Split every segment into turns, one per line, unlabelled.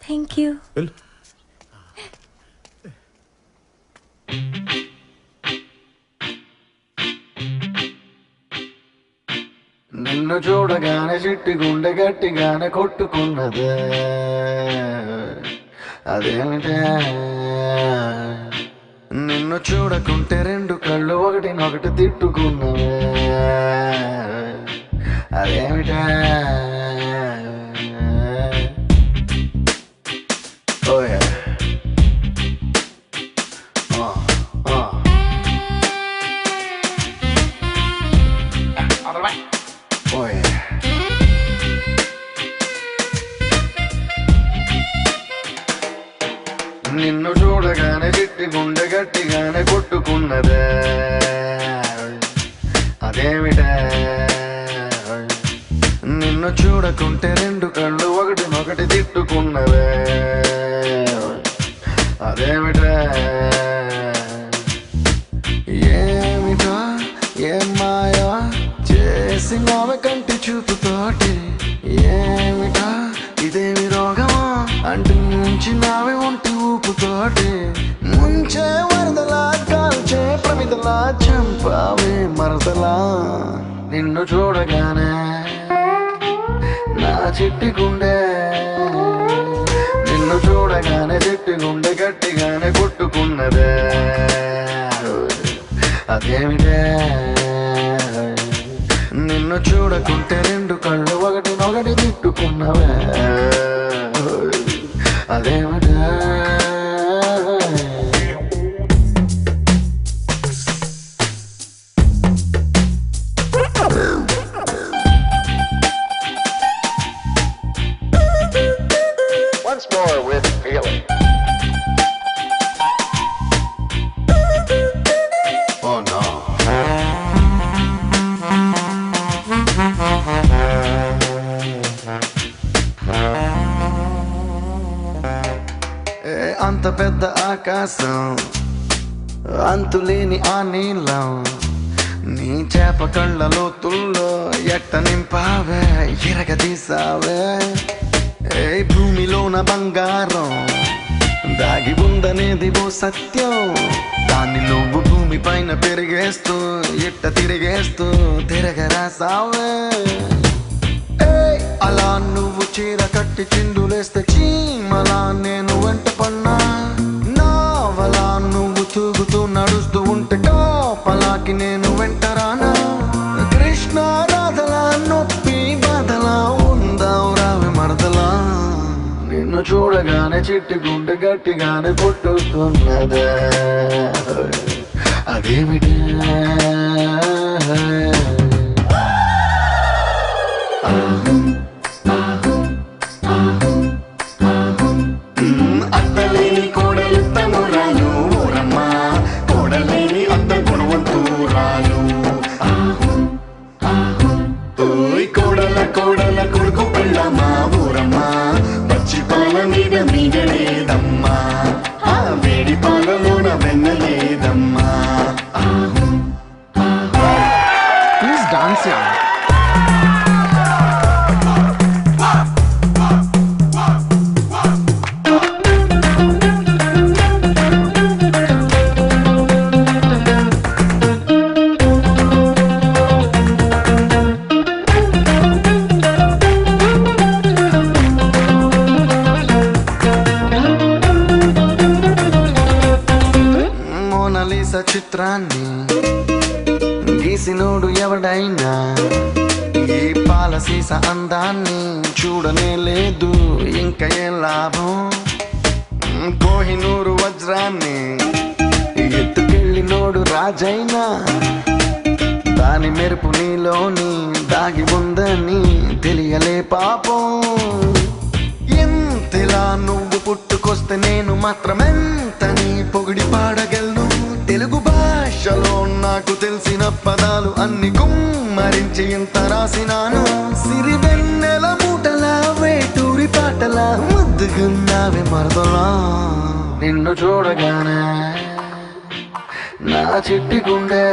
Thank you.
వెళ్ళు.
నిన్ను చూడగానే చిట్టి గుండె గట్టిగానే కొట్టుకున్నదే, అదేమిటే? నిన్ను చూడకుంటే రెండు కళ్ళు ఒకటినొకటి తిట్టుకున్నవే, అదేమిటే? ఓయ్ ఓయ్ నిన్ను చూడగానే చిట్టి గుండె గట్టిగానే కొట్టుకున్నదే, అదేమిటే? నిన్ను చూడకుంటే రెండు కళ్ళు ఒకటినొకటి తిట్టుకున్నవే, అదేమిటే? ఏమిటో ఏం మాయా చేసి నామె కంటి చూపుతోటి, ఏమిటా ఇదేమి రోగమా అంటు నుంచి నావే ఒంటి ఊపుతోటి, ముంచే వరదలా కాల్చే ప్రమిదలా చంపావే మరదలా. నిన్ను చూడగానే నా చిట్టి గుండె, నిన్ను చూడగానే చిట్టి గుండె గట్టిగానే కొట్టుకున్నదే, అదేమిటే? నిన్ను చూడకుంటే రెండు కళ్ళు ఒకటినొకటి తిట్టుకున్నవే, అదేమిటే?
Once more with feeling.
Oh no. అంత పెద్ద ఆకాశం, అంతులేని ఆ నీళ్ళం, నీ చేప కళ్ళ లోతుల్లో ఎట్ట నింపావే, ఎరగదీసావే. ఏ భూమిలోన బంగారం దాగి ఉందనేది ఓ సత్యం, దాన్ని నువ్వు భూమి పైన పెరిగేస్తూ ఎట్ట తిరిగేస్తూ తిరగరాసావే. అలా నువ్వు చీర కట్టి చిందులేస్తే చీమలా నేను వెంట పన్నా, నావలా నువ్వు తూగుతూ నడుస్తూ ఉంటే కాపలాకి నేను వెంటరానా. కృష్ణ రాధలా నొప్పి బాధలా ఉందావు రావే మరదలా. నిన్ను చూడగానే చిట్టి గుండె గట్టిగానే కొట్టుకున్నదే, అదేమిటే? అత్తలేని కోడలు తనురాలు ఊరమ్మా, కోడలేని అత్త గుణవంతురాలు. ఓయ్ కోడల కోడల కొడుకు పెళ్ళమ్మా ఊరమ్మా, పచ్చి పాల మీద మీగలేదమ్మా, ఆ వేడి పాలలోన వెన్నలేదమ్మా. Please dance. మోనాలిసా చిత్రాన్ని గీసినోడు ఎవడైనా ఈ పాలసీస అందాన్ని చూడనే లేదు ఇంకా ఏం లాభం. కోహినూరు వజ్రాన్ని ఎత్తుకెళ్ళినోడు రాజైనా దాని మెరుపు నీలోని దాగి ఉందని తెలియలే పాపం. ఎంతలా నువ్వు పుట్టుకొస్తే నేను మాత్రమెంతని పొగిడి పాడగలను. తెలుగు భాషలో నాకు తెలిసిన పదాలు అన్ని కుమ్మరించి ఇంత రాసినాను. సిరివెన్నెల మూటలా వేటూరి పాటలా ముద్దుగున్నావే మరదలా. నిన్ను చూడగానే నా చిట్టి గుండె,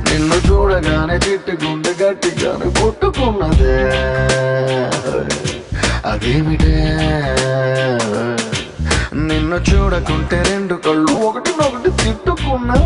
నిన్ను చూడగానే చిట్టి గుండె గట్టిగానే కొట్టుకున్నదే, అదేమిటే నిన్ను చూడకుంటే రెండు కళ్ళు ఒకటినొకటి తిట్టుకున్నా